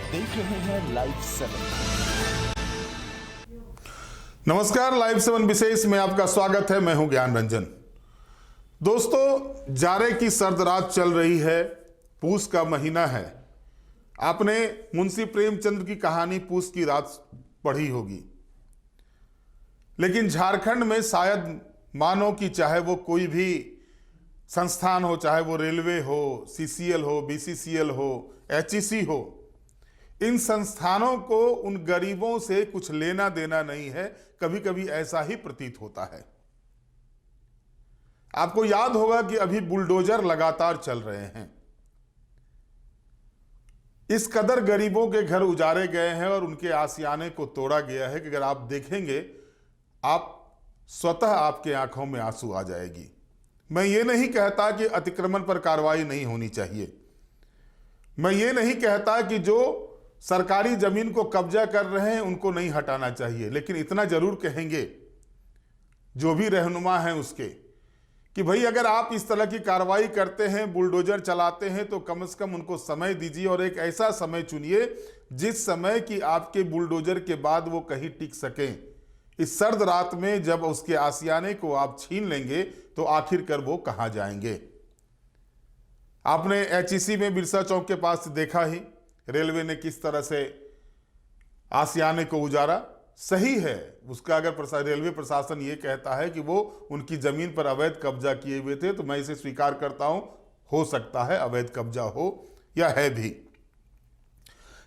देख रहे हैं लाइव 7। नमस्कार, लाइव 7 विशेष में आपका स्वागत है। मैं हूं ज्ञान रंजन। दोस्तों, जाड़े की सर्द रात चल रही है, पूस का महीना है। आपने मुंशी प्रेमचंद की कहानी पूस की रात पढ़ी होगी, लेकिन झारखंड में शायद मानो कि चाहे वो कोई भी संस्थान हो, चाहे वो रेलवे हो, सीसीएल हो, बीसीसीएल हो, एचईसी हो, इन संस्थानों को उन गरीबों से कुछ लेना देना नहीं है। कभी कभी ऐसा ही प्रतीत होता है। आपको याद होगा कि अभी बुलडोजर लगातार चल रहे हैं। इस कदर गरीबों के घर उजारे गए हैं और उनके आशियाने को तोड़ा गया है कि अगर आप देखेंगे, आप स्वतः आपके आंखों में आंसू आ जाएगी। मैं ये नहीं कहता कि अतिक्रमण पर कार्रवाई नहीं होनी चाहिए। मैं ये नहीं कहता कि जो सरकारी जमीन को कब्जा कर रहे हैं उनको नहीं हटाना चाहिए, लेकिन इतना जरूर कहेंगे जो भी रहनुमा हैं उसके, कि भाई अगर आप इस तरह की कार्रवाई करते हैं, बुलडोजर चलाते हैं, तो कम से कम उनको समय दीजिए और एक ऐसा समय चुनिए जिस समय कि आपके बुलडोजर के बाद वो कहीं टिक सकें। इस सर्द रात में जब उसके आशियाने को आप छीन लेंगे तो आखिरकार वो कहां जाएंगे। आपने एचईसी में बिरसा चौक के पास देखा ही रेलवे ने किस तरह से आशियाने को उजारा। सही है, उसका अगर रेलवे प्रशासन ये कहता है कि वो उनकी जमीन पर अवैध कब्जा किए हुए थे, तो मैं इसे स्वीकार करता हूं, हो सकता है अवैध कब्जा हो या है भी।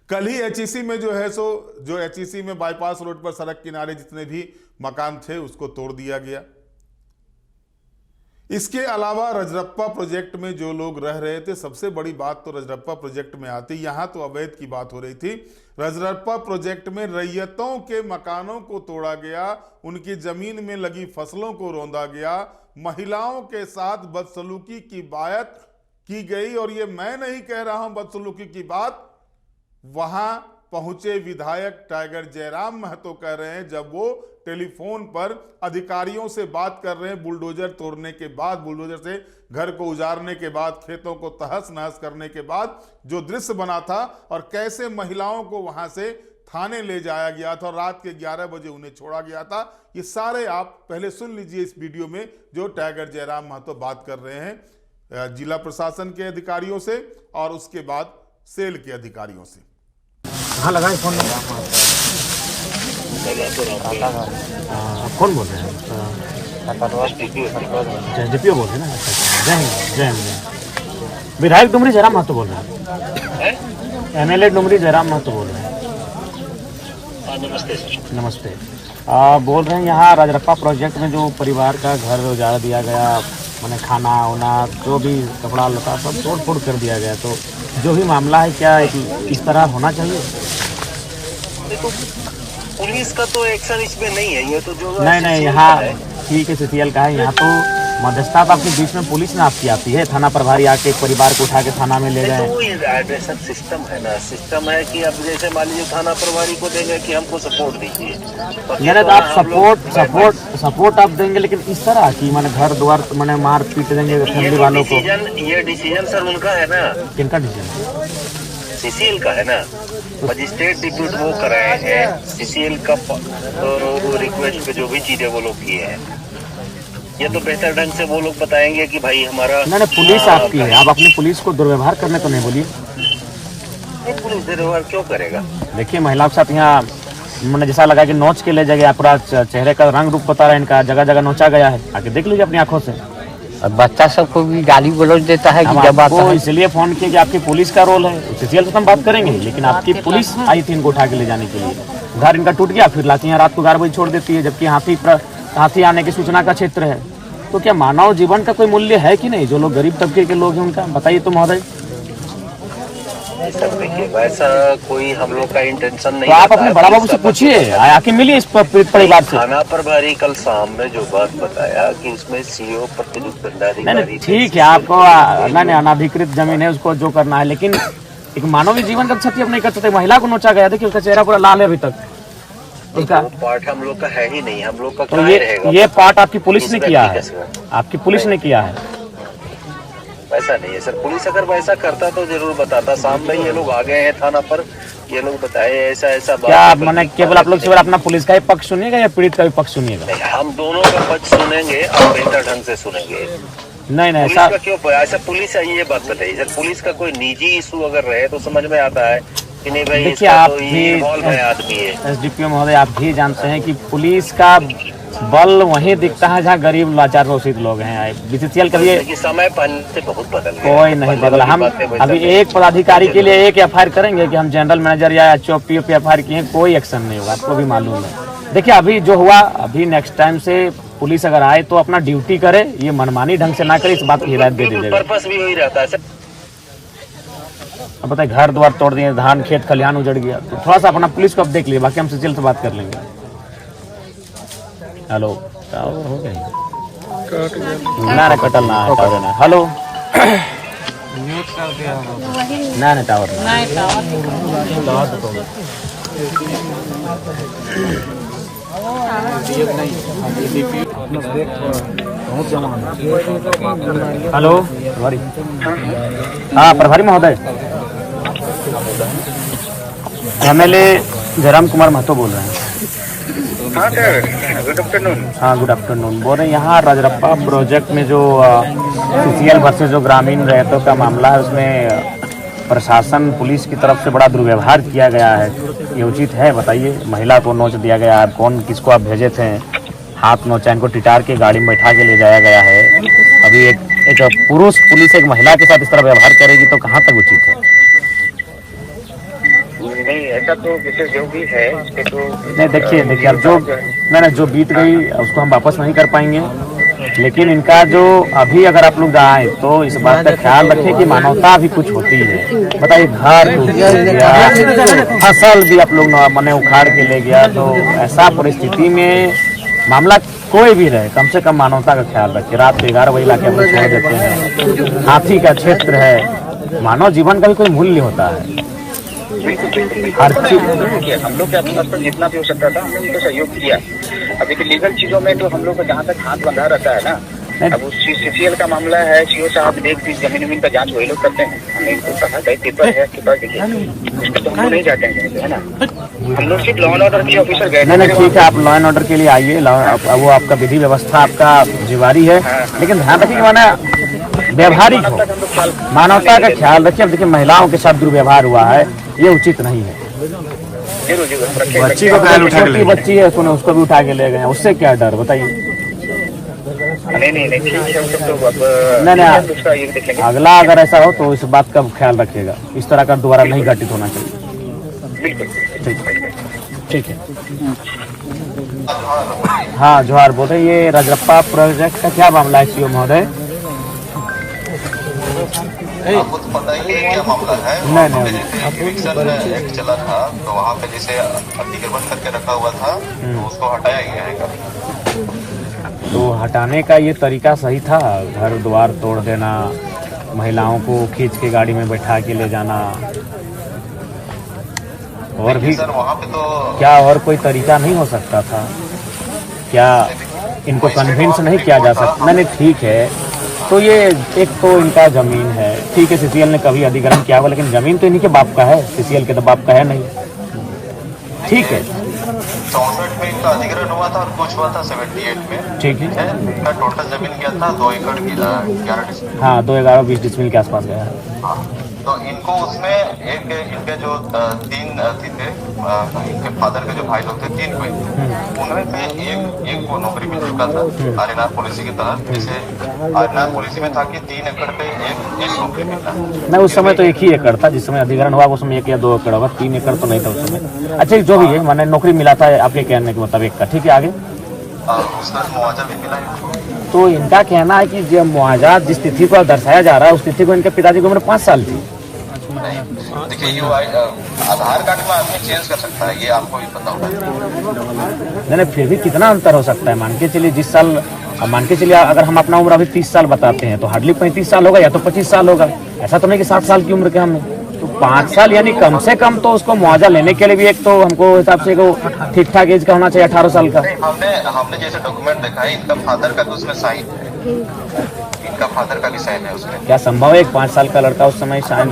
कल ही एचईसी में जो एचईसी में बाईपास रोड पर सड़क किनारे जितने भी मकान थे उसको तोड़ दिया गया। इसके अलावा रजरप्पा प्रोजेक्ट में जो लोग रह रहे थे, सबसे बड़ी बात तो रजरप्पा प्रोजेक्ट में आती, यहां तो अवैध की बात हो रही थी। रजरप्पा प्रोजेक्ट में रैयतों के मकानों को तोड़ा गया, उनकी जमीन में लगी फसलों को रौंदा गया, महिलाओं के साथ बदसलूकी की बात की गई। और ये मैं नहीं कह रहा हूं बदसलूकी की बात, वहां पहुंचे विधायक टाइगर जयराम महतो कह रहे हैं, जब वो टेलीफोन पर अधिकारियों से बात कर रहे हैं बुलडोजर तोड़ने के बाद, बुलडोजर से घर को उजाड़ने के बाद, खेतों को तहस नहस करने के बाद जो दृश्य बना था और कैसे महिलाओं को वहां से थाने ले जाया गया था और रात के 11 बजे उन्हें छोड़ा गया था, ये सारे आप पहले सुन लीजिए इस वीडियो में जो टाइगर जयराम महतो बात कर रहे हैं जिला प्रशासन के अधिकारियों से और उसके बाद सेल के अधिकारियों से। हाँ लगाए फोन कौन बोल रहे हैं? डीपीओ बोल रहे हैं ना? जय हिंद जय हिंद। विधायक डुमरी जयराम महतो बोल रहे हैं, एमएलए डुमरी जयराम महतो बोल रहे हैं। नमस्ते सर। नमस्ते। बोल रहे हैं यहाँ रजरप्पा प्रोजेक्ट में जो परिवार का घर उजाड़ दिया गया, मैंने खाना वाना जो भी कपड़ा लता सब तोड़ फोड़ कर दिया गया, तो जो भी मामला है क्या इस तरह होना चाहिए? देखो, पुलिस का तो एक्शन इसमें नहीं है, ये तो जो नहीं यहाँ ठीक है, सीसीएल का है। यहाँ तो मध्यस्थता आपके बीच में पुलिस में आपकी आती है, थाना प्रभारी आके एक परिवार को उठा के थाना में ले गए। तो वो एड्रेशन सिस्टम है ना, सिस्टम है कि अब जैसे मान लीजिए थाना प्रभारी को देंगे कि हमको सपोर्ट दीजिए, तो आप सपोर्ट आप देंगे, लेकिन इस तरह की मैंने घर द्वार मैंने मार पीट देंगे फैमिली वालों को। ये डिसीजन सर उनका है ना। किनका डिसीजन? सीसीएल का है ना, मजिस्ट्रेट डिप्यूट वो कराए हैं सीसीएल का, वो रिक्वेस्ट पे जो भी चीजें वो लोग किए हैं, ये तो बेहतर ढंग से वो लोग बताएंगे कि भाई हमारा नहीं पुलिस आपकी है, आप अपनी पुलिस को दुर्व्यवहार करने तो नहीं बोलिए। पुलिस दुर्व्यवहार क्यों करेगा? देखिए महिलाओं के साथ यहाँ मैंने जैसा लगा कि नोच के ले जाएगा, पूरा चेहरे का रंग रूप बता रहा है इनका, जगह जगह नोचा गया है, आके देख लीजिए अपनी आंखों से। और बच्चा सबको भी गाली गलौज देता है कि जब आता है। इसलिए फोन किया कि आपकी पुलिस का रोल है, सीसीएल से हम बात करेंगे, लेकिन आपकी पुलिस आई थी इनको उठा के ले जाने के लिए। घर इनका टूट गया, फिर लाती है रात को 11 बजे छोड़ देती है, जबकि हाथी आने की सूचना का क्षेत्र है। तो क्या मानव जीवन का कोई मूल्य है कि नहीं? जो लोग गरीब तबके के लोग हैं उनका बताइए तो महोदय। देखिए वैसा कोई हम लोग का इंटेंशन नहीं। तो आप अपने बड़ा बाबू से पूछिए, आके मिलिए इस परिवार से। थाना प्रभारी कल शाम में जो बात बताया कि इसमें सीओ प्रतिनियुक्त दंडाधिकारी, ठीक है आपको अनाधिकृत जमीन है उसको जो करना है, लेकिन एक मानवीय जीवन का क्षति आप नहीं कर सकते। महिला को नोचा गया, देखिए उसका चेहरा पूरा लाल है अभी तक। उसका पार्ट हम लोग का है ही नहीं, हम लोग का तो ये पार्ट आपकी पुलिस ने किया है, आपकी पुलिस ने किया है। वैसा नहीं है सर। पुलिस अगर वैसा करता तो जरूर बताता। सामने ये लोग आ गए हैं थाना पर, ये लोग बताए ऐसा ऐसा बात क्या है, मैंने केवल आप लोग केवल अपना पुलिस का ही पक्ष सुनिएगा या पीड़ित का भी पक्ष सुनिएगा? नहीं, हम दोनों का पक्ष सुनेंगे और बेहतर ढंग से सुनेंगे। नहीं पुलिस ऐसा का क्यों ऐसा पुलिस है, ये बात बताइए सर। पुलिस का कोई निजी इशू अगर रहे तो समझ में आता है कि नहीं भाई, देखिए, इसका आप तो भी ये इन्वॉल्व है आदमी है। एसडीपीओ महोदय आप भी जानते हैं कि पुलिस का बल वहीं दिखता है जहाँ गरीब लाचार शोषित लोग हैं। बीसीसीएल के लिए लेकिन समय पहले से बहुत बदल गया। कोई नहीं बदला। हम अभी एक पदाधिकारी के लिए एक एफआईआर करेंगे कि हम जनरल मैनेजर या एचओपीओ पे एफआईआर किए, कोई एक्शन नहीं होगा, आपको भी मालूम है। देखिए अभी जो हुआ, अभी नेक्स्ट टाइम से पुलिस अगर आए तो अपना ड्यूटी करे, ये मनमानी ढंग से ना करे, इस बात की हिदायत दे दीजिएगा। पर्पस भी वही रहता है सर। अब बताए घर द्वार तोड़ दिए, धान खेत खलिहान उजड़ गया, तो थोड़ा सा अपना पुलिस को अब देख लिए, बाकी हम सीसीएल से बात कर लेंगे। हेलो टावर हो गया ना कटल ना है टावर ना। हेलो ना ना टावर हेलो प्रभारी, हाँ प्रभारी महोदय, एमएलए जयराम कुमार महतो बोल रहे हैं। हाँ सर, गुड आफ्टरनून। हाँ गुड आफ्टरनून। बोल रहे हैं यहाँ राजरप्पा प्रोजेक्ट में जो सीसीएल वर्सेस जो ग्रामीण रैयतों का मामला है, उसमें प्रशासन पुलिस की तरफ से बड़ा दुर्व्यवहार किया गया है, ये उचित है? बताइए। महिला को नोच दिया गया है, कौन किसको आप भेजे थे, हाथ नोचा, इनको टिटार के गाड़ी में बैठा के ले जाया गया है। अभी एक पुरुष पुलिस एक महिला के साथ इस तरह व्यवहार करेगी तो कहाँ तक उचित है? नहीं ऐसा तो जैसे जो भी है तो नहीं देखिए अब जो बीत गई उसको हम वापस नहीं कर पाएंगे, लेकिन इनका जो अभी अगर आप लोग आए तो इस बात का ख्याल रखें कि मानवता भी कुछ होती है। बताइए घर टूट गया, फसल भी आप लोग मैंने उखाड़ के ले गया, तो ऐसा परिस्थिति में मामला कोई भी रहे, कम से कम मानवता का ख्याल रखें। रात को 11 बजे लाके हम लोग छोड़ देते हैं, हाथी का क्षेत्र है, मानव जीवन का भी कोई मूल्य होता है। हर चीज हम लोग के अपने पर जितना भी हो सकता था हमने उनको सहयोग किया। अभी की लीगल चीजों में तो हम लोग को जहाँ तक हाथ बंधा रहता है ना, अब उस सीसीएल का मामला है, सीओ साहब देख दी जमीन का जांच वही लोग करते हैं। हमने इनको कहा गए पेपर है के पास देखिए, उस पर तो हम लोग नहीं जाते हैं, है ना। हम लोग सिर्फ लॉ एंड ऑर्डर के ऑफिसर गए। नहीं ठीक है, आप लॉ एंड ऑर्डर के लिए आइए, वो आपका विधि व्यवस्था आपका जिम्मेवारी है, लेकिन ध्यान रखिए कि माना व्यवहारिक हो, मानवता का ख्याल रखिए। अब देखिए महिलाओं के साथ दुर्व्यवहार हुआ है, ये उचित नहीं है। बच्ची को छोटी बच्ची है, उसको भी उठा के ले गए, उससे क्या डर बताइए? नहीं अगला अगर ऐसा हो तो इस बात का ख्याल रखिएगा, इस तरह का दोबारा नहीं घटित होना चाहिए। ठीक है। हाँ जोहार, बोल रहे ये राजरप्पा प्रोजेक्ट का क्या मामला है सीओ महोदय? आपको तो पता ही है क्या मामला है। नहीं एक चला था तो वहाँ पे जैसे अतिक्रमण करके रखा हुआ था तो उसको हटाया गया है। तो हटाने का ये तरीका सही था? घर द्वार तोड़ देना, महिलाओं को खींच के गाड़ी में बैठा के ले जाना, और भी सर वहाँ पे तो क्या और कोई तरीका नहीं हो सकता था क्या? इनको कन्विंस नहीं किया जा सकता? नहीं ठीक है, तो ये एक तो इनका जमीन है, ठीक है, सीसीएल ने कभी अधिग्रहण किया हुआ, लेकिन जमीन तो इन्हीं के बाप का है, सीसीएल के तो बाप का है नहीं। ठीक है, 64 में इनका अधिग्रहण हुआ था और कुछ हुआ था 78 में। ठीक है, इनका टोटल जमीन क्या था 2 एकड़ की 11 डिसमिल। हाँ 2-11-20 डिसमिल के आसपास गया है। हाँ, तो इनको उसमें एक इनके जो 3 थे, इनके फादर के जो भाई लोग थे 3 भाई, उनमें से एक को नौकरी मिल चुका था आरएनआर पॉलिसी के तहत। जैसे आरएनआर पॉलिसी में था कि 3 एकड़ पे एक नौकरी मिलता। नहीं उस समय तो 1 ही एकड़ था, जिस समय अधिग्रहण हुआ उस समय 1 या 2 एकड़ होगा, 3 एकड़ तो नहीं था उस समय। अच्छा जो भी है, मैंने नौकरी मिला था आपके कहने के मुताबिक का, ठीक है, आगे उसका मुआवजा भी मिला है। तो इनका कहना है कि जो मुआवजा जिस तिथि को दर्शाया जा रहा है उस तिथि को इनके पिताजी की उम्र 5 साल थी। देखिए ये आधार कार्ड में आदमी चेंज कर सकता है, ये आपको भी पता होगा। नहीं फिर भी कितना अंतर हो सकता है? मान के चलिए जिस साल, मान के चलिए अगर हम अपना उम्र अभी 30 साल बताते हैं तो हार्डली 35 साल होगा या तो 25 साल होगा। ऐसा तो नहीं कि 60 साल की उम्र के हमने, तो 5 साल यानी कम से कम तो उसको मुआवजा लेने के लिए भी एक तो हमको हिसाब से ठीक ठाक एज का होना चाहिए, 18 साल का। हमने जैसे डॉक्यूमेंट देखा है, इनका फादर का तो उसमें साइन है इनका फादर का भी साइन है उसमें। क्या संभव है एक 5 साल का लड़का उस समय शायद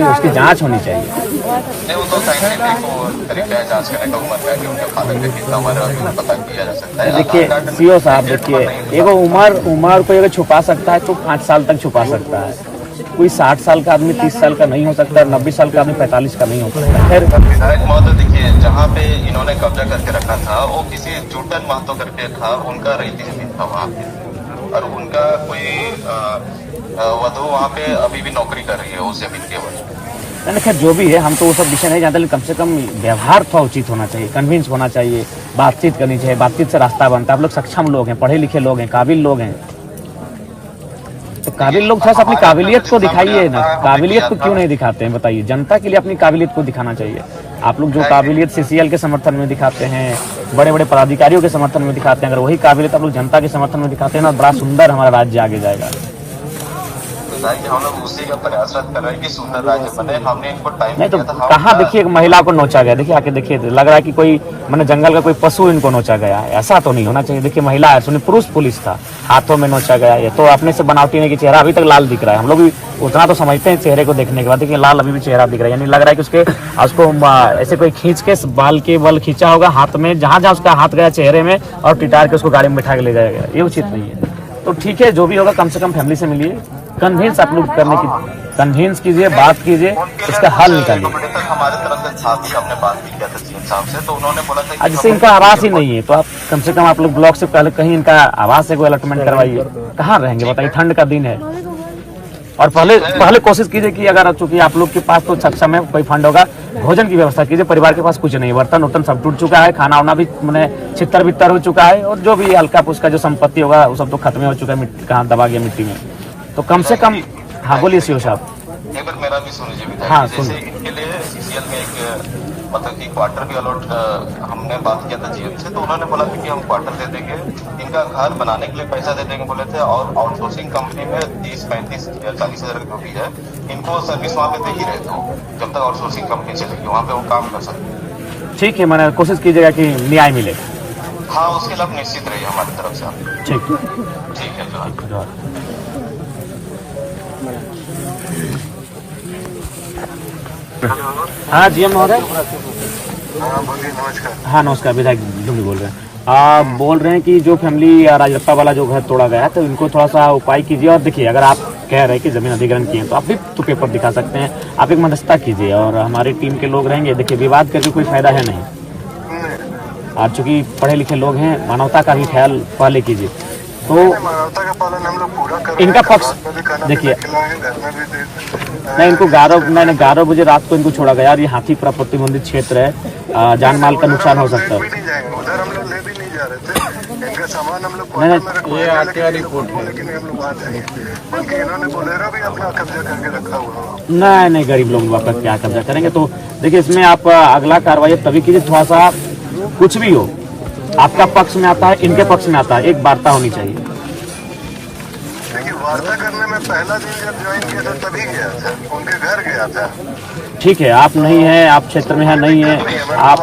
उसकी जांच होनी चाहिए। नहीं, वो तो साइंटिफिक तरीका है जांच करने का, उम्र का कि उनके फादर का कितना उम्र है अभी पता किया जा सकता है। देखिए सीओ साहब, देखिए एगो उम्र को अगर छुपा सकता है तो 5 साल तक छुपा सकता है। कोई 60 साल का आदमी 30 साल का नहीं हो सकता, 90 साल का आदमी 45 का नहीं हो सकता। खैर विधायक महोदय देखिए, जहाँ पे इन्होंने कब्जा करके रखा था वो किसी जूटन महतो करके था, उनका रईती जमीन था वहाँ पे, और उनका कोई वधु वहाँ पे अभी भी नौकरी कर रही है उस जमीन के वजह। खैर जो भी है, हम तो वो सब विषय नहीं जानते, लेकिन कम से कम व्यवहार थोड़ा उचित होना चाहिए, कन्विंस होना चाहिए, बातचीत करनी चाहिए। बातचीत से रास्ता बनता है। आप लोग सक्षम लोग हैं, पढ़े लिखे लोग हैं, काबिल लोग हैं, तो काबिल लोग थोड़ा सा अपनी काबिलियत को दिखाइए ना। काबिलियत को क्यों नहीं दिखाते हैं बताइए? जनता के लिए अपनी काबिलियत को दिखाना चाहिए। आप लोग जो काबिलियत सीसीएल के समर्थन में दिखाते हैं, बड़े बड़े पदाधिकारियों के समर्थन में दिखाते हैं, अगर वही काबिलियत आप लोग जनता के समर्थन में दिखाते हैं ना, बड़ा सुंदर हमारा राज्य आगे जाएगा। हम लोग उसी का प्रयासरत कर रहे हैं कि सुंदर राज्य बने। हमने इनको टाइम नहीं तो कहाँ देखिए एक महिला को नोचा गया, देखिए आके देखिए, लग रहा है कि कोई मैंने जंगल का कोई पशु इनको नोचा गया है। ऐसा तो नहीं होना चाहिए। देखिए महिला है, सुनिए पुरुष पुलिस था, हाथों में नोचा गया। ये तो अपने से बनावटी नहीं कि चेहरा अभी तक लाल दिख रहा है। हम लोग भी उतना तो समझते हैं चेहरे को देखने के बाद। देखिए लाल अभी भी चेहरा दिख रहा है, यानी लग रहा है कि उसको ऐसे कोई खींच के बाल के बल खींचा होगा हाथ में, जहां जहां उसका हाथ गया चेहरे में, और टिटार के उसको गाड़ी में बैठा के ले जाया गया। ये उचित नहीं है। तो ठीक है, जो भी होगा कम से कम फैमिली से मिलिए, कन्विंस आप लोग करने की कन्विंस कीजिए, बात कीजिए, इसका हल निकालिए। हमारे तरफ से साथ ही हमने बात भी किया था सीएम साहब से, तो उन्होंने बोला था आज जैसे इनका आवास ही नहीं है, तो आप कम से कम आप लोग ब्लॉक से पहले कहीं इनका आवास से कोई अलॉटमेंट करवाइए। कहाँ रहेंगे बताइए? ठंड का दिन है। और पहले कोशिश कीजिए कि अगर चूंकि आप लोग के पास तो सक्षम है, कोई फंड होगा, भोजन की व्यवस्था कीजिए। परिवार के पास कुछ नहीं, बर्तन उर्तन सब टूट चुका है, खाना वाना भी मैंने छितर बितर हो चुका है, और जो भी हल्का फुल्का जो संपत्ति होगा वो सब तो खत्म हो चुका है, कहाँ दबा गया मिट्टी में। तो कम से कम हाँ बोलिए सीओ साहब। एक बार मेरा भी सुनिए विधायक। हाँ, जैसे इनके लिए सीसीएल में एक मतलब कि क्वार्टर भी अलॉट हमने बात किया था जीएम से, तो उन्होंने बोला था कि हम क्वार्टर दे देंगे, इनका घर बनाने के लिए पैसा दे देंगे बोले थे, और आउटसोर्सिंग कंपनी में 30, 35, 40 हजार जो भी है, इनको सर्विस वहाँ पे दे ही रहे थे। जब तक आउटसोर्सिंग कंपनी चलेगी वहाँ पे वो काम कर सकते। ठीक है, मैंने कोशिश कीजिएगा कि न्याय मिले। हाँ, उसके लिए आप निश्चित रहिए हमारी तरफ से आप। ठीक है जोहार। हाँ जीएम महोदय। नमस्कार। हाँ नमस्कार, विधायक जुम्मी बोल रहे हैं। आप बोल रहे हैं कि जो फैमिली राजरप्पा वाला जो घर तोड़ा गया है, तो इनको थोड़ा सा उपाय कीजिए। और देखिए अगर आप कह रहे हैं कि जमीन अधिग्रहण किए तो आप भी तो पेपर दिखा सकते हैं, आप एक मध्यस्थता कीजिए और हमारी टीम के लोग रहेंगे। देखिए विवाद करके कोई फायदा है नहीं, और चूंकि पढ़े लिखे लोग हैं, मानवता का भी ख्याल पहले कीजिए। तो मानवता का पालन हम लोग पूरा कर रहे हैं। इनका पक्ष देखिए, नहीं इनको 11 बजे रात को इनको छोड़ा गया, और ये हाथी प्रतिबंधित क्षेत्र है, जान माल का नुकसान हो सकता है। उधर हम लोग ले भी नहीं जा रहे थे, इनका सामान हम लोग नहीं ये आरटीआर रिपोर्ट है, लेकिन हम लोग आ जाएंगे, बल्कि इन्होंने बोलेरो भी अपना कब्जा करके रखा हुआ। नहीं गरीब लोग वापस क्या कब्जा करेंगे। तो देखिए इसमें आप अगला कार्रवाई तभी कीजिए, थोड़ा सा कुछ भी हो, आपका पक्ष में आता है, इनके पक्ष में आता है, एक वार्ता होनी चाहिए। देखिए वार्ता करने में पहला दिन जब ज्वाइन किया था तभी गया था, उनके घर गया था। ठीक है, आप नहीं है, आप क्षेत्र में है नहीं है, आप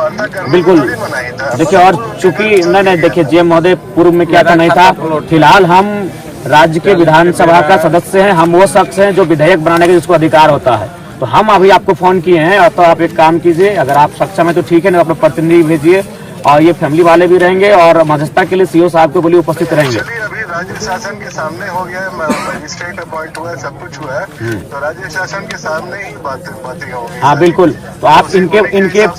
बिल्कुल देखिए। और चूंकि नहीं देखिए जीएम महोदय, पूर्व में क्या था नहीं था, फिलहाल हम राज्य के विधानसभा का सदस्य हैं, हम वो शख्स हैं जो विधेयक बनाने का जिसको अधिकार होता है। तो हम अभी आपको फोन किए हैं, और तो आप एक काम कीजिए, अगर आप सक्षम है तो ठीक है, नहीं अपना प्रतिनिधि भेजिए, और ये फैमिली वाले भी रहेंगे, और मध्यस्थता के लिए सीओ साहब को बोलिए उपस्थित रहेंगे। अभी राज्य शासन के सामने हो गया है, मजिस्ट्रेट अपॉइंट हुआ है, सब कुछ हुआ है, तो राज्य शासन के सामने ही बातें होंगी। हाँ बिल्कुल, तो आप इनके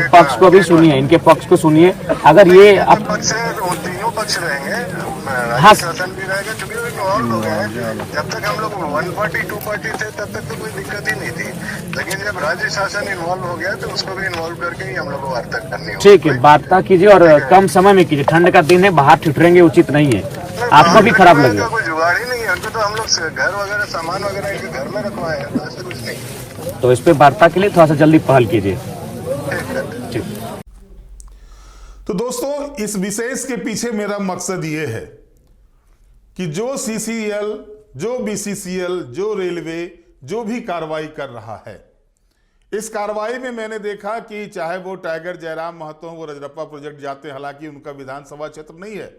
पक्ष को भी सुनिए, इनके पक्ष को सुनिए। अगर ये अब तीनों पक्ष रहेंगे, हाँ शासन भी रहेगा, क्योंकि वो इन्वॉल्व हो गए हैं। जब तक हम लोग 1 पार्टी 2 पार्टी थे तब तक तो कोई दिक्कत ही नहीं थी, लेकिन जब राज्य शासन इन्वॉल्व हो गया तो उसको भी इन्वॉल्व करके ही हम लोग को वार्ता करनी होगी। ठीक है, वार्ता कीजिए, और कम समय में कीजिए। ठंड का दिन है, बाहर ठिठुरेंगे उचित नहीं है, आपको भी खराब लगेगा। कोई जुगाड़ ही नहीं है, उनको तो हम लोग घर वगैरह सामान वगैरह इनके घर में रखवाए हैं, तो ऐसा कुछ नहीं। तो इस पे वार्ता के लिए थोड़ा सा जल्दी पहल कीजिए। ठीक। तो दोस्तों, इस विशेष के पीछे मेरा मकसद ये है कि जो सीसीएल, जो बीसीसीएल, जो रेलवे जो भी कार्रवाई कर रहा है, इस कार्रवाई में मैंने देखा कि चाहे वो टाइगर जयराम महतो वो रजरप्पा प्रोजेक्ट जाते हैं, हालांकि उनका विधानसभा क्षेत्र नहीं है,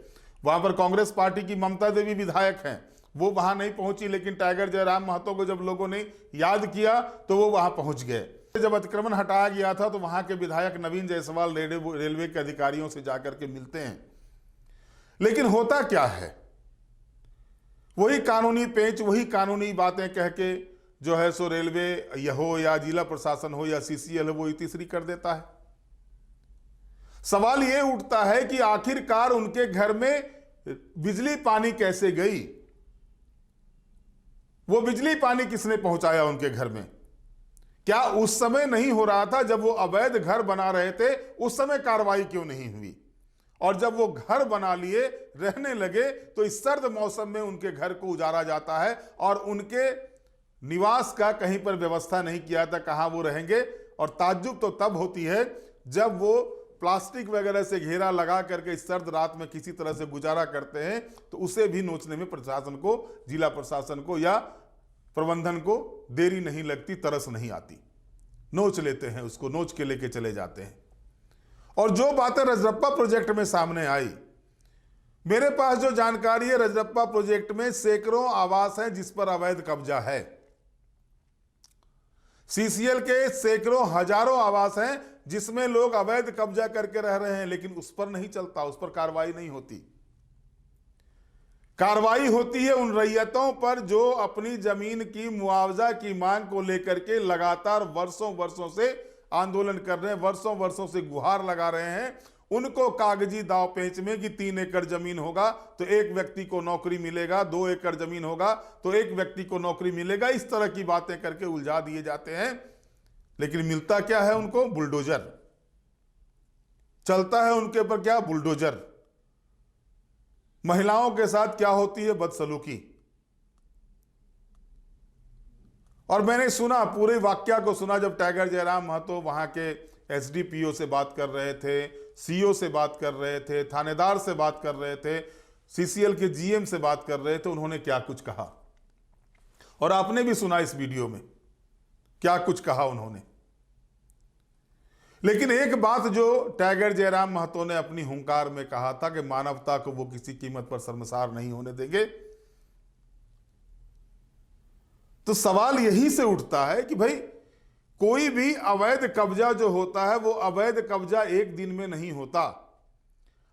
वहां पर कांग्रेस पार्टी की ममता देवी विधायक हैं, वो वहां नहीं पहुंची, लेकिन टाइगर जयराम महतो को जब लोगों ने याद किया तो वो वहां पहुंच गए। जब अतिक्रमण हटाया गया था तो वहां के विधायक नवीन जायसवाल रेलवे के अधिकारियों से जाकर के मिलते हैं, लेकिन होता क्या है, वही कानूनी पेंच, वही कानूनी बातें कह के जो है सो रेलवे यह हो या जिला प्रशासन हो या सीसीएल हो, वो तीसरी कर देता है। सवाल यह उठता है कि आखिरकार उनके घर में बिजली पानी कैसे गई, वो बिजली पानी किसने पहुंचाया उनके घर में? क्या उस समय नहीं हो रहा था जब वो अवैध घर बना रहे थे, उस समय कार्रवाई क्यों नहीं हुई? और जब वो घर बना लिए, रहने लगे, तो इस सर्द मौसम में उनके घर को उजाड़ा जाता है और उनके निवास का कहीं पर व्यवस्था नहीं किया था, कहां वो रहेंगे। और ताज्जुब तो तब होती है जब वो प्लास्टिक वगैरह से घेरा लगा करके इस सर्द रात में किसी तरह से गुजारा करते हैं, तो उसे भी नोचने में प्रशासन को, जिला प्रशासन को या प्रबंधन को देरी नहीं लगती, तरस नहीं आती, नोच लेते हैं उसको, नोच के लेके चले जाते हैं। और जो बातें रजरप्पा प्रोजेक्ट में सामने आई, मेरे पास जो जानकारी है, रजरप्पा प्रोजेक्ट में सैकड़ों आवास हैं जिस पर अवैध कब्जा है। सीसीएल के सैकड़ों हजारों आवास हैं जिसमें लोग अवैध कब्जा करके रह रहे हैं, लेकिन उस पर नहीं चलता, उस पर कार्रवाई नहीं होती। कार्रवाई होती है उन रैयतों पर जो अपनी जमीन की मुआवजा की मांग को लेकर के लगातार वर्षों वर्षों से आंदोलन कर रहे हैं, वर्षों वर्षों से गुहार लगा रहे हैं। उनको कागजी दाव पेंच में कि 3 एकड़ जमीन होगा तो एक व्यक्ति को नौकरी मिलेगा, 2 एकड़ जमीन होगा तो एक व्यक्ति को नौकरी मिलेगा, इस तरह की बातें करके उलझा दिए जाते हैं। लेकिन मिलता क्या है उनको? बुलडोजर चलता है उनके ऊपर, क्या? बुलडोजर। महिलाओं के साथ क्या होती है? बदसलूकी। और मैंने सुना, पूरे वाक्या को सुना, जब टाइगर जयराम महतो वहां के एसडीपीओ से बात कर रहे थे, सीओ से बात कर रहे थे, थानेदार से बात कर रहे थे, सीसीएल के जीएम से बात कर रहे थे, उन्होंने क्या कुछ कहा, और आपने भी सुना इस वीडियो में क्या कुछ कहा उन्होंने। लेकिन एक बात जो टाइगर जयराम महतो ने अपनी हुंकार में कहा था कि मानवता को वो किसी कीमत पर शर्मसार नहीं होने देंगे, तो सवाल यही से उठता है कि भाई कोई भी अवैध कब्जा जो होता है वो अवैध कब्जा एक दिन में नहीं होता।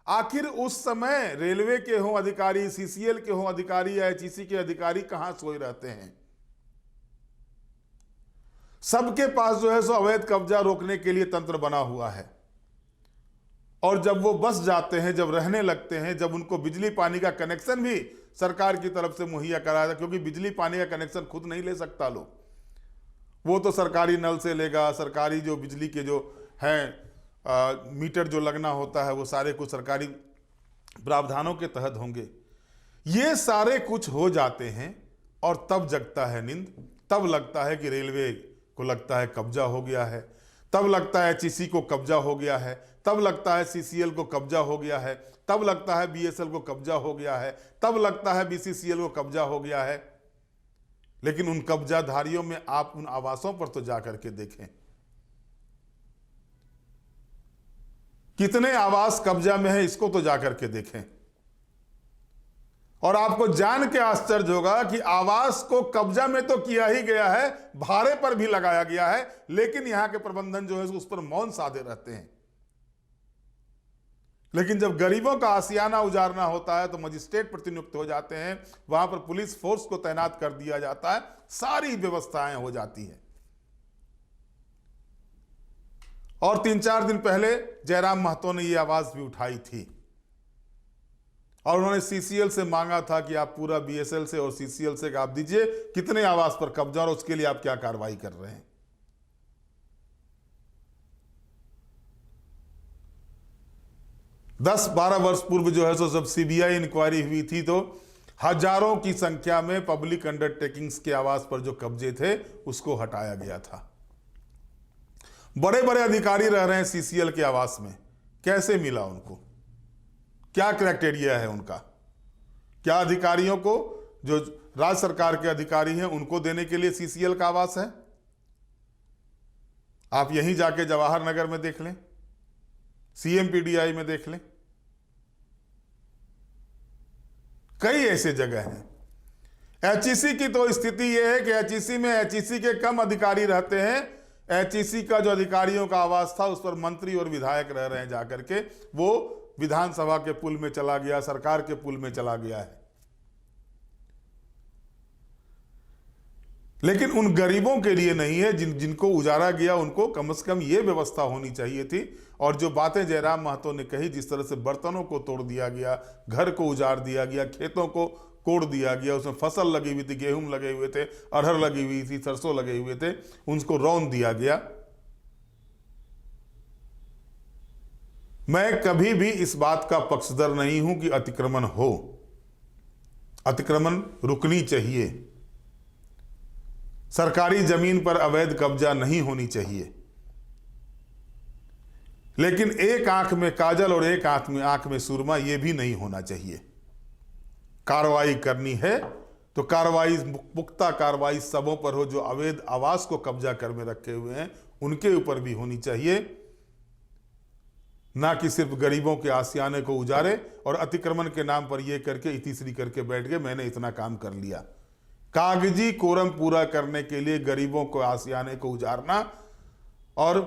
आखिर उस समय रेलवे के हों अधिकारी, सीसीएल के हों अधिकारी या एचईसी के अधिकारी कहां सोए रहते हैं? सबके पास जो है सो अवैध कब्जा रोकने के लिए तंत्र बना हुआ है। और जब वो बस जाते हैं, जब रहने लगते हैं, जब उनको बिजली पानी का कनेक्शन भी सरकार की तरफ से मुहैया कराया था, क्योंकि बिजली पानी का कनेक्शन खुद नहीं ले सकता लोग, वो तो सरकारी नल से लेगा, सरकारी जो बिजली के जो हैं मीटर जो लगना होता है वो सारे कुछ सरकारी प्रावधानों के तहत होंगे। ये सारे कुछ हो जाते हैं और तब जगता है नींद, तब लगता है कि रेलवे को लगता है कब्जा हो गया है, तब लगता है एचईसी को कब्जा हो गया है, तब लगता है सीसीएल को कब्जा हो गया है, तब लगता है बीएसएल को कब्जा हो गया है, तब लगता है बीसीसीएल को कब्जा हो गया है। लेकिन उन कब्जाधारियों में आप उन आवासों पर तो जाकर के देखें, कितने आवास कब्जा में है, इसको तो जाकर के देखें। और आपको जान के आश्चर्य होगा कि आवास को कब्जा में तो किया ही गया है, भाड़े पर भी लगाया गया है, लेकिन यहां के प्रबंधन जो है उस पर मौन साधे रहते हैं। लेकिन जब गरीबों का आशियाना उजारना होता है तो मजिस्ट्रेट प्रतिनियुक्त हो जाते हैं, वहां पर पुलिस फोर्स को तैनात कर दिया जाता है, सारी व्यवस्थाएं हो जाती हैं। और 3-4 दिन पहले जयराम महतो ने यह आवाज भी उठाई थी और उन्होंने सीसीएल से मांगा था कि आप पूरा बीएसएल से और सीसीएल से आप दीजिए कितने आवास पर कब्जा और उसके लिए आप क्या कार्रवाई कर रहे हैं। 10-12 वर्ष पूर्व जो है सो जब सीबीआई इंक्वायरी हुई थी तो हजारों की संख्या में पब्लिक अंडरटेकिंग्स के आवास पर जो कब्जे थे उसको हटाया गया था। बड़े बड़े अधिकारी रह रहे हैं सीसीएल के आवास में, कैसे मिला उनको? क्या क्राइटेरिया है उनका? क्या अधिकारियों को, जो राज्य सरकार के अधिकारी हैं, उनको देने के लिए सीसीएल का आवास है? आप यहीं जाके जवाहर नगर में देख लें, सीएमपीडीआई में देख लें। कई ऐसे जगह हैं। एचईसी की तो स्थिति यह है कि एचईसी में एचईसी के कम अधिकारी रहते हैं। एचईसी का जो अधिकारियों का आवास था उस पर मंत्री और विधायक रह रहे हैं जाकर के, वो विधानसभा के पुल में चला गया, सरकार के पुल में चला गया है। लेकिन उन गरीबों के लिए नहीं है जिनको उजारा गया, उनको कम से कम ये व्यवस्था होनी चाहिए थी। और जो बातें जयराम महतो ने कही, जिस तरह से बर्तनों को तोड़ दिया गया, घर को उजाड़ दिया गया, खेतों को कोड़ दिया गया, उसमें फसल लगी हुई थी, गेहूं लगे हुए थे, अरहर लगी हुई थी, सरसों लगे हुए थे, उनको रौंद दिया गया। मैं कभी भी इस बात का पक्षधर नहीं हूं कि अतिक्रमण हो, अतिक्रमण रुकनी चाहिए, सरकारी जमीन पर अवैध कब्जा नहीं होनी चाहिए। लेकिन एक आंख में काजल और एक आंख में सुरमा, यह भी नहीं होना चाहिए। कार्रवाई करनी है तो कार्रवाई, पुख्ता कार्रवाई सबों पर हो जो अवैध आवास को कब्जा कर में रखे हुए हैं, उनके ऊपर भी होनी चाहिए, ना कि सिर्फ गरीबों के आशियाने को उजारे और अतिक्रमण के नाम पर यह करके इतिश्री करके बैठ गए मैंने इतना काम कर लिया। कागजी कोरम पूरा करने के लिए गरीबों को आशियाने को उजारना और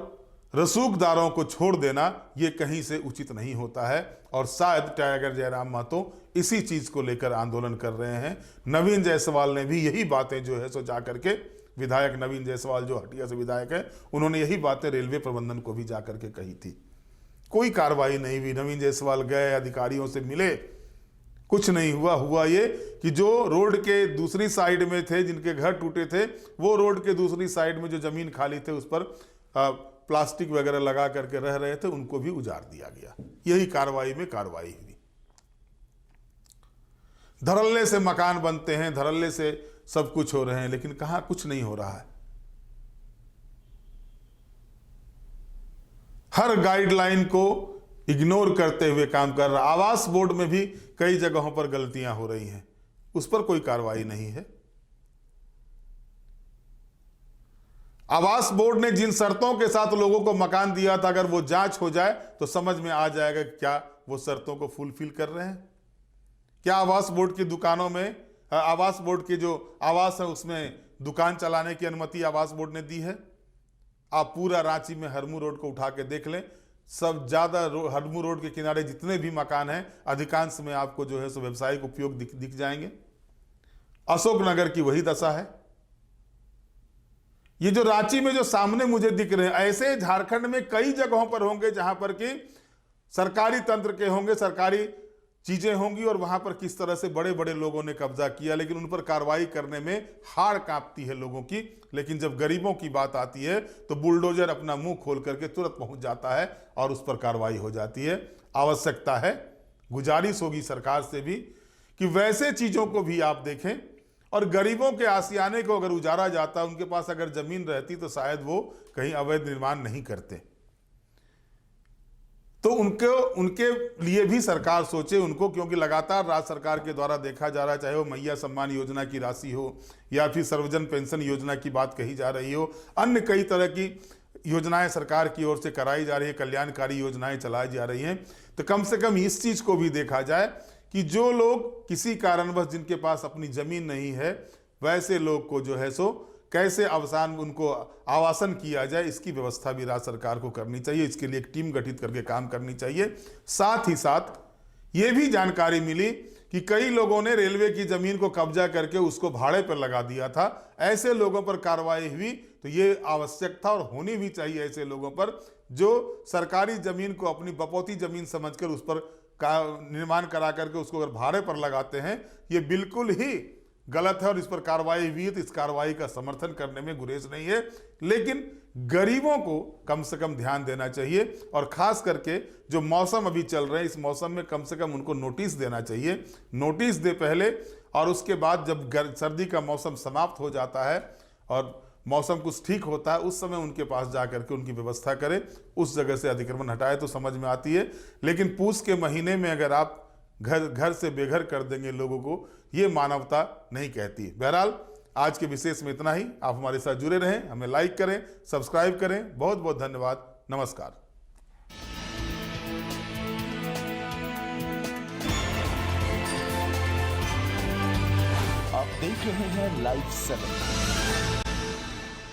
रसूखदारों को छोड़ देना, यह कहीं से उचित नहीं होता है। और शायद टाइगर जयराम महतो इसी चीज को लेकर आंदोलन कर रहे हैं। नवीन जायसवाल ने भी यही बातें जो है सो जाकर के, विधायक नवीन जायसवाल जो हटिया से विधायक है, उन्होंने यही बातें रेलवे प्रबंधन को भी जाकर के कही थी। कोई कार्रवाई नहीं हुई। नवीन जायसवाल गए, अधिकारियों से मिले, कुछ नहीं हुआ। हुआ ये कि जो रोड के दूसरी साइड में थे, जिनके घर टूटे थे, वो रोड के दूसरी साइड में जो जमीन खाली थे उस पर प्लास्टिक वगैरह लगा करके रह रहे थे, उनको भी उजाड़ दिया गया। यही कार्रवाई में कार्रवाई हुई। धड़ल्ले से मकान बनते हैं, धड़ल्ले से सब कुछ हो रहे हैं, लेकिन कहां कुछ नहीं हो रहा है। हर गाइडलाइन को इग्नोर करते हुए काम कर रहा। आवास बोर्ड में भी कई जगहों पर गलतियां हो रही हैं, उस पर कोई कार्रवाई नहीं है। आवास बोर्ड ने जिन शर्तों के साथ लोगों को मकान दिया था, अगर वो जांच हो जाए तो समझ में आ जाएगा कि क्या वो शर्तों को फुलफिल कर रहे हैं। क्या आवास बोर्ड की दुकानों में, आवास बोर्ड के जो आवास है उसमें दुकान चलाने की अनुमति आवास बोर्ड ने दी है? आप पूरा रांची में हरमू रोड को उठा के देख लें, सब ज्यादा हरमू रोड के किनारे जितने भी मकान हैं, अधिकांश में आपको जो है सो व्यवसायिक उपयोग दिख जाएंगे। अशोकनगर की वही दशा है। ये जो रांची में जो सामने मुझे दिख रहे हैं, ऐसे झारखंड में कई जगहों पर होंगे जहां पर कि सरकारी तंत्र के होंगे, सरकारी चीजें होंगी और वहां पर किस तरह से बड़े बड़े लोगों ने कब्जा किया, लेकिन उन पर कार्रवाई करने में हाड़ कांपती है लोगों की। लेकिन जब गरीबों की बात आती है तो बुलडोजर अपना मुंह खोल करके तुरंत पहुंच जाता है और उस पर कार्रवाई हो जाती है। आवश्यकता है, गुजारिश होगी सरकार से भी कि वैसे चीजों को भी आप देखें। और गरीबों के आशियाने को अगर उजारा जाता, उनके पास अगर जमीन रहती तो शायद वो कहीं अवैध निर्माण नहीं करते। तो उनके लिए भी सरकार सोचे उनको, क्योंकि लगातार राज्य सरकार के द्वारा देखा जा रहा है, चाहे वो मैया सम्मान योजना की राशि हो या फिर सर्वजन पेंशन योजना की बात कही जा रही हो, अन्य कई तरह की योजनाएं सरकार की ओर से कराई जा रही है, कल्याणकारी योजनाएं चलाई जा रही हैं। तो कम से कम इस चीज को भी देखा जाए कि जो लोग किसी कारणवश जिनके पास अपनी जमीन नहीं है, वैसे लोग को जो है सो कैसे अवसान उनको आवासन किया जाए, इसकी व्यवस्था भी राज्य सरकार को करनी चाहिए। इसके लिए एक टीम गठित करके काम करनी चाहिए। साथ ही साथ ये भी जानकारी मिली कि कई लोगों ने रेलवे की जमीन को कब्जा करके उसको भाड़े पर लगा दिया था। ऐसे लोगों पर कार्रवाई हुई तो ये आवश्यक था और होनी भी चाहिए ऐसे लोगों पर, जो सरकारी जमीन को अपनी बपौती जमीन समझकर उस पर निर्माण करा करके उसको अगर भाड़े पर लगाते हैं, ये बिल्कुल ही गलत है और इस पर कार्रवाई हुई है। तो इस कार्रवाई का समर्थन करने में गुरेज नहीं है, लेकिन गरीबों को कम से कम ध्यान देना चाहिए। और खास करके जो मौसम अभी चल रहे हैं, इस मौसम में कम से कम उनको नोटिस देना चाहिए। नोटिस दे पहले, और उसके बाद जब सर्दी का मौसम समाप्त हो जाता है और मौसम कुछ ठीक होता है, उस समय उनके पास जा करके उनकी व्यवस्था करें, उस जगह से अतिक्रमण हटाए तो समझ में आती है। लेकिन पूस के महीने में अगर आप घर से बेघर कर देंगे लोगों को, ये मानवता नहीं कहती। बहरहाल आज के विशेष में इतना ही। आप हमारे साथ जुड़े रहें, हमें लाइक करें, सब्सक्राइब करें। बहुत बहुत धन्यवाद। नमस्कार। देख रहे हैं लाइव 7।